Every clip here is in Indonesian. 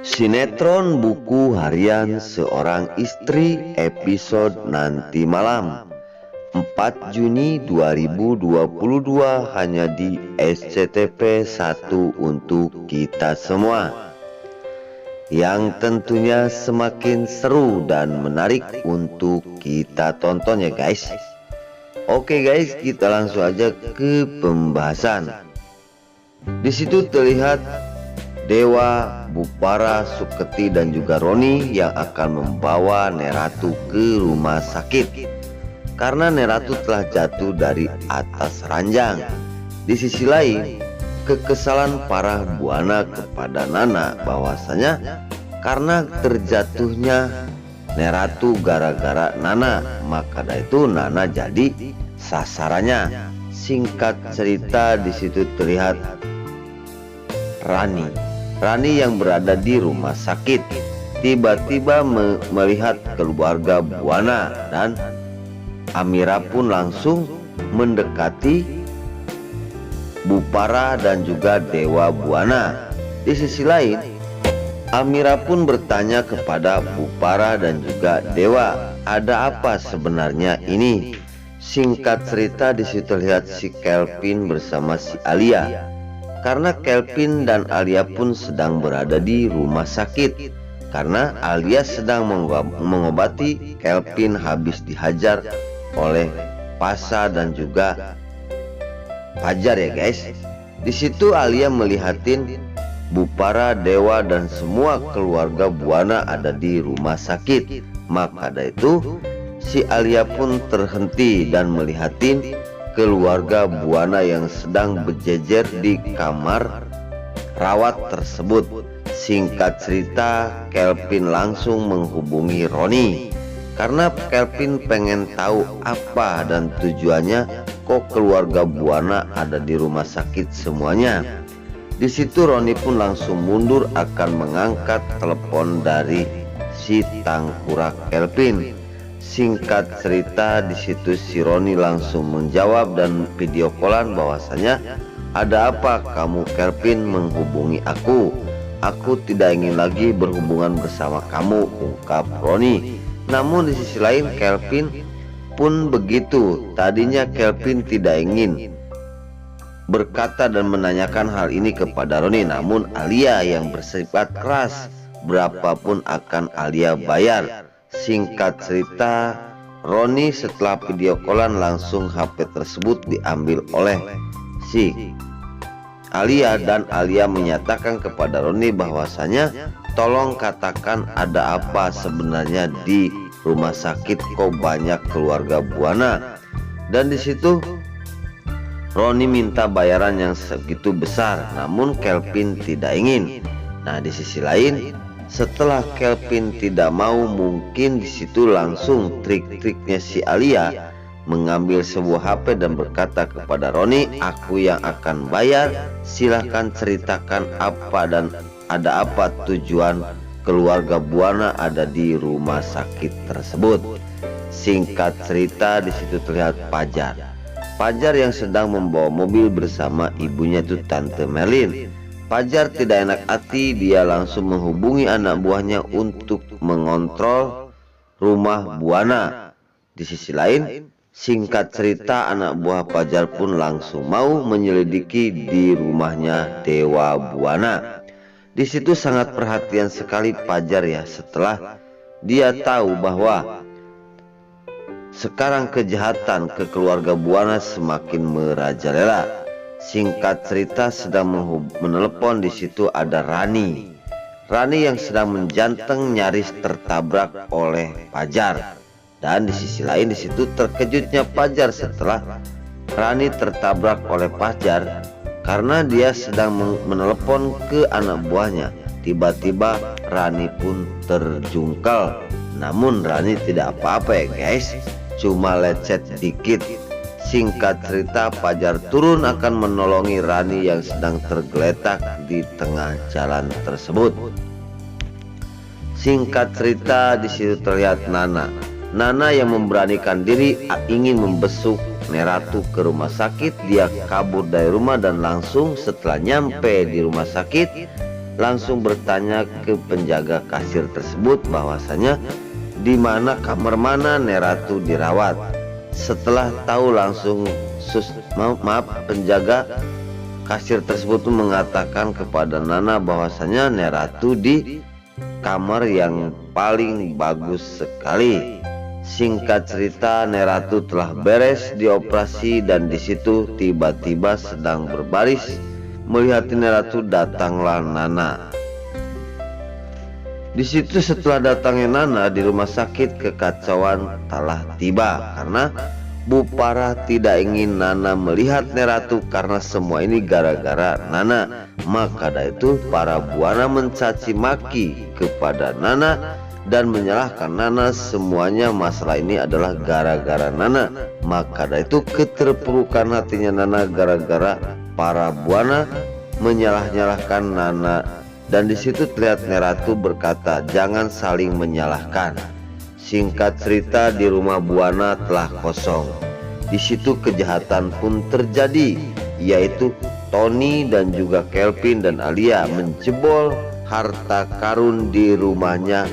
Sinetron buku harian seorang istri episode nanti malam 4 Juni 2022 hanya di SCTV 1 untuk kita semua, yang tentunya semakin seru dan menarik untuk kita tonton ya guys. Oke guys, kita langsung aja ke pembahasan. Di situ terlihat Dewa, Bupara, Suketi dan juga Roni yang akan membawa Neratu ke rumah sakit karena Neratu telah jatuh dari atas ranjang. Di sisi lain, kekesalan parah Buana kepada Nana bahwasanya karena terjatuhnya Neratu gara-gara Nana, maka dari itu Nana jadi sasarannya. Singkat cerita, di situ terlihat Rani yang berada di rumah sakit tiba-tiba melihat keluarga Buana, dan Amira pun langsung mendekati Bupara dan juga Dewa Buana. Di sisi lain, Amira pun bertanya kepada Bupara dan juga Dewa, ada apa sebenarnya ini? Singkat cerita, di situ lihat si Kelvin bersama si Alia. Karena Kelvin dan Alia pun sedang berada di rumah sakit karena Alia sedang mengobati Kelvin habis dihajar oleh Pasha dan juga Fajar ya guys. Di situ Alia melihatin Bupara, Dewa dan semua keluarga Buana ada di rumah sakit. Maka dari itu si Alia pun terhenti dan melihatin keluarga Buana yang sedang berjejer di kamar rawat tersebut. Singkat cerita, Kelvin langsung menghubungi Roni karena Kelvin pengen tahu apa dan tujuannya kok keluarga Buana ada di rumah sakit semuanya. Di situ Roni pun langsung mundur akan mengangkat telepon dari si tangkurak Kelvin. Singkat cerita, di situ si Roni langsung menjawab dan video callan bahwasanya ada apa kamu Kelvin menghubungi aku? Aku tidak ingin lagi berhubungan bersama kamu, ungkap Roni. Namun di sisi lain Kelvin pun begitu. Tadinya Kelvin tidak ingin berkata dan menanyakan hal ini kepada Roni, namun Alia yang bersifat keras, berapapun akan Alia bayar. Singkat cerita, Roni setelah video callan langsung HP tersebut diambil oleh si Alia dan Alia menyatakan kepada Roni bahwasanya tolong katakan ada apa sebenarnya di rumah sakit kok banyak keluarga Buana. Dan di situ Roni minta bayaran yang segitu besar, namun Kelvin tidak ingin. Nah di sisi lain, setelah Kelvin tidak mau, mungkin di situ langsung trik-triknya si Alia mengambil sebuah HP dan berkata kepada Roni, aku yang akan bayar, silahkan ceritakan apa dan ada apa tujuan keluarga Buana ada di rumah sakit tersebut. Singkat cerita, di situ terlihat Fajar yang sedang membawa mobil bersama ibunya itu Tante Merlin. Fajar tidak enak hati, dia langsung menghubungi anak buahnya untuk mengontrol rumah Buana. Di sisi lain, singkat cerita, anak buah Fajar pun langsung mau menyelidiki di rumahnya Dewa Buana. Di situ sangat perhatian sekali Fajar ya, setelah dia tahu bahwa sekarang kejahatan ke keluarga Buana semakin merajalela. Singkat cerita, sedang menelepon, di situ ada Rani yang sedang menjanteng nyaris tertabrak oleh Fajar. Dan di sisi lain, di situ terkejutnya Fajar setelah Rani tertabrak oleh Fajar karena dia sedang menelepon ke anak buahnya. Tiba-tiba Rani pun terjungkal, namun Rani tidak apa-apa ya guys, cuma lecet dikit. Singkat cerita, Fajar turun akan menolongi Rani yang sedang tergeletak di tengah jalan tersebut. Singkat cerita, di situ terlihat Nana yang memberanikan diri ingin membesuk Neratu ke rumah sakit. Dia kabur dari rumah dan langsung setelah nyampe di rumah sakit, langsung bertanya ke penjaga kasir tersebut bahwasanya di mana kamar mana Neratu dirawat. Setelah tahu langsung penjaga kasir tersebut mengatakan kepada Nana bahwasanya Neratu di kamar yang paling bagus sekali. Singkat cerita, Neratu telah beres dioperasi dan di situ tiba-tiba sedang berbaris melihat Neratu datanglah Nana. Di situ setelah datangnya Nana di rumah sakit, kekacauan telah tiba karena Bu Parah tidak ingin Nana melihat Neratu karena semua ini gara-gara Nana. Maka dari itu para buana mencaci maki kepada Nana dan menyalahkan Nana, semuanya masalah ini adalah gara-gara Nana. Maka dari itu keterpurukan hatinya Nana gara-gara para buana menyalah-nyalahkan Nana. Dan di situ terlihat Neratu berkata, jangan saling menyalahkan. Singkat cerita, di rumah buana telah kosong. Di situ kejahatan pun terjadi, yaitu Tony dan juga Kelvin dan Alia menjebol harta karun di rumahnya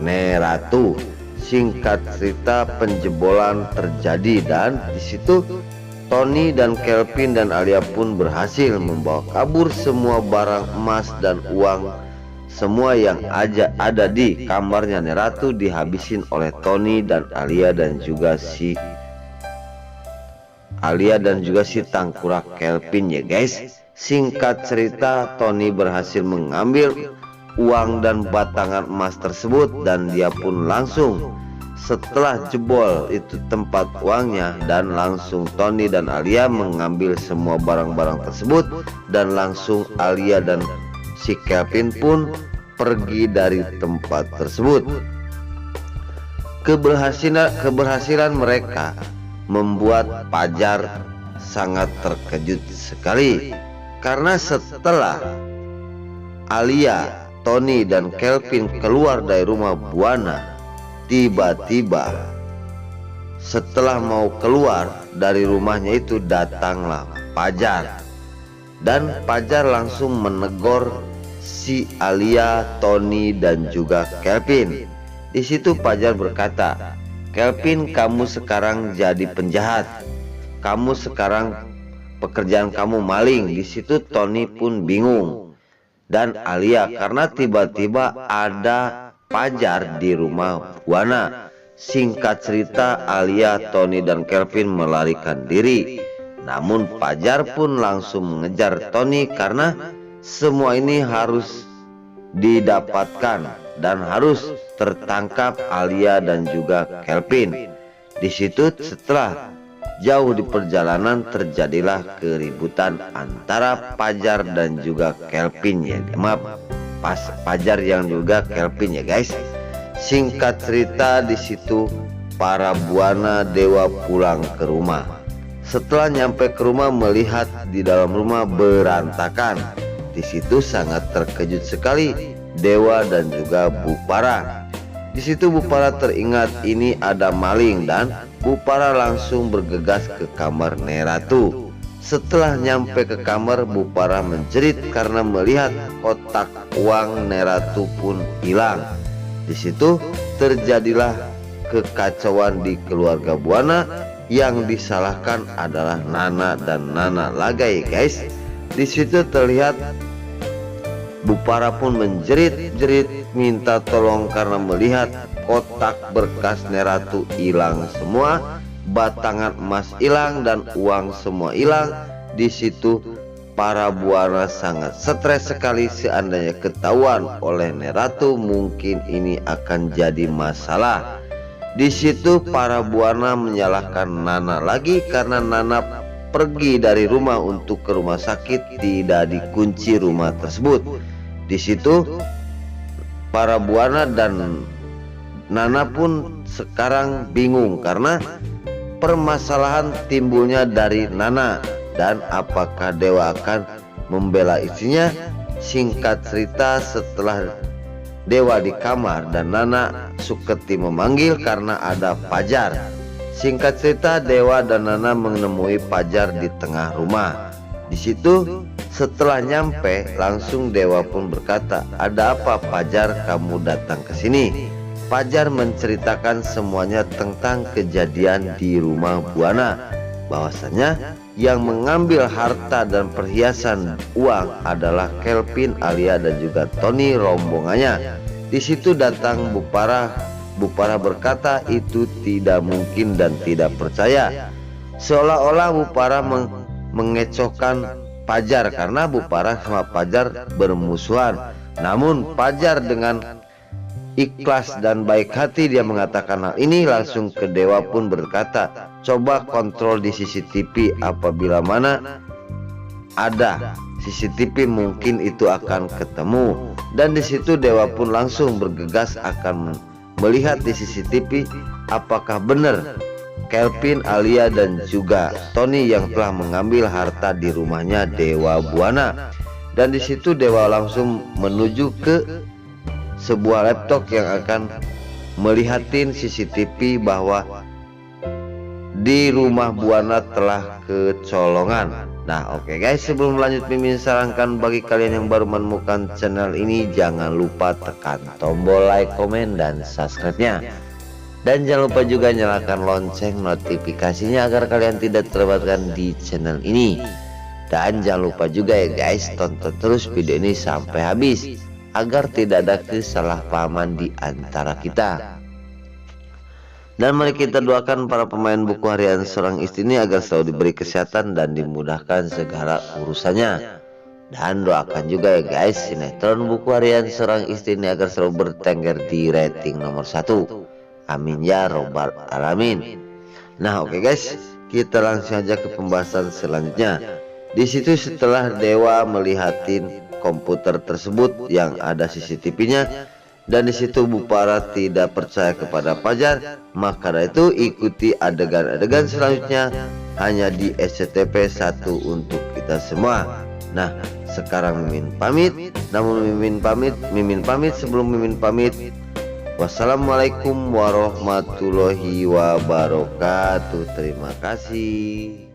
Neratu. Singkat cerita, penjebolan terjadi dan di situ Tony dan Kelvin dan Alia pun berhasil membawa kabur semua barang emas dan uang. Semua yang ada di kamarnya Neratu dihabisin oleh Tony dan Alia dan juga si tangkurak Kelvin ya guys. Singkat cerita, Tony berhasil mengambil uang dan batangan emas tersebut dan dia pun langsung setelah jebol itu tempat uangnya, dan langsung Tony dan Alia mengambil semua barang-barang tersebut dan langsung Alia dan si Kelvin pun pergi dari tempat tersebut. Keberhasilan mereka membuat Fajar sangat terkejut sekali karena setelah Alia, Tony dan Kelvin keluar dari rumah buana, tiba-tiba setelah mau keluar dari rumahnya itu datanglah Fajar, dan Fajar langsung menegur si Alia, Tony dan juga Kelvin. Di situ Fajar berkata, Kelvin, kamu sekarang jadi penjahat, kamu sekarang pekerjaan kamu maling. Di situ Tony pun bingung dan Alia karena tiba-tiba ada Fajar di rumah buana. Singkat cerita, Alia, Tony dan Kelvin melarikan diri. Namun Fajar pun langsung mengejar Tony karena semua ini harus didapatkan dan harus tertangkap Alia dan juga Kelvin. Di situ setelah jauh di perjalanan terjadilah keributan antara Fajar dan juga Kelvin ya. Maaf, Fajar yang juga Kelvin ya guys. Singkat cerita, di situ para buana dewa pulang ke rumah. Setelah nyampe ke rumah melihat di dalam rumah berantakan. Di situ sangat terkejut sekali dewa dan juga Bu Parah. Di situ Bu Parah teringat ini ada maling dan Bu Parah langsung bergegas ke kamar Neratu. Setelah nyampe ke kamar, Bu Parah menjerit karena melihat kotak uang Neratu pun hilang. Di situ terjadilah kekacauan di keluarga buana. Yang disalahkan adalah Nana dan Nana Lagai guys. Di situ terlihat Bu Parah pun menjerit-jerit minta tolong karena melihat kotak berkas Neratu hilang semua, batangan emas hilang dan uang semua hilang. Di situ para buana sangat stres sekali, seandainya ketahuan oleh Neratu mungkin ini akan jadi masalah. Di situ para buana menyalahkan Nana lagi karena Nana pergi dari rumah untuk ke rumah sakit, tidak dikunci rumah tersebut. Di situ para buana dan Nana pun sekarang bingung karena permasalahan timbulnya dari Nana dan apakah dewa akan membela istrinya. Singkat cerita, setelah dewa di kamar dan Nana Suketi memanggil karena ada Fajar. Singkat cerita, dewa dan Nana menemui Fajar di tengah rumah. Di situ setelah nyampe langsung dewa pun berkata, "Ada apa Fajar kamu datang ke sini?" Fajar menceritakan semuanya tentang kejadian di rumah Buana, bahwasanya yang mengambil harta dan perhiasan uang adalah Kelvin, Alia dan juga Tony rombongannya. Di situ datang Bupara. Bupara berkata itu tidak mungkin dan tidak percaya. Seolah-olah Bupara mengecohkan Fajar karena Bupara sama Fajar bermusuhan. Namun Fajar dengan ikhlas dan baik hati dia mengatakan hal ini. Langsung ke dewa pun berkata, "Coba kontrol di CCTV, apabila mana ada CCTV mungkin itu akan ketemu." Dan di situ dewa pun langsung bergegas akan melihat di CCTV apakah benar Kelvin, Alia dan juga Tony yang telah mengambil harta di rumahnya Dewa Buana. Dan di situ dewa langsung menuju ke sebuah laptop yang akan melihatin CCTV bahwa di rumah Buana telah kecolongan. Nah oke guys, sebelum lanjut Mimin sarankan bagi kalian yang baru menemukan channel ini, jangan lupa tekan tombol like, komen dan subscribe-nya. Dan jangan lupa juga nyalakan lonceng notifikasinya agar kalian tidak terlewatkan di channel ini. Dan jangan lupa juga ya guys, tonton terus video ini sampai habis agar tidak ada kesalahpahaman di antara kita. Dan mari kita doakan para pemain buku harian seorang istri ini agar selalu diberi kesehatan dan dimudahkan segala urusannya. Dan doakan juga ya guys, sinetron buku harian seorang istri ini agar selalu bertengger di rating nomor 1. Amin ya robbal alamin. Nah oke guys, kita langsung aja ke pembahasan selanjutnya. Di situ setelah dewa melihatin komputer tersebut yang ada CCTV-nya, dan di situ Bupara tidak percaya kepada Fajar, maka dari itu ikuti adegan-adegan selanjutnya hanya di SCTV 1 untuk kita semua. Nah sekarang Mimin pamit. Namun Mimin pamit sebelum Mimin pamit, wassalamualaikum warahmatullahi wabarakatuh. Terima kasih.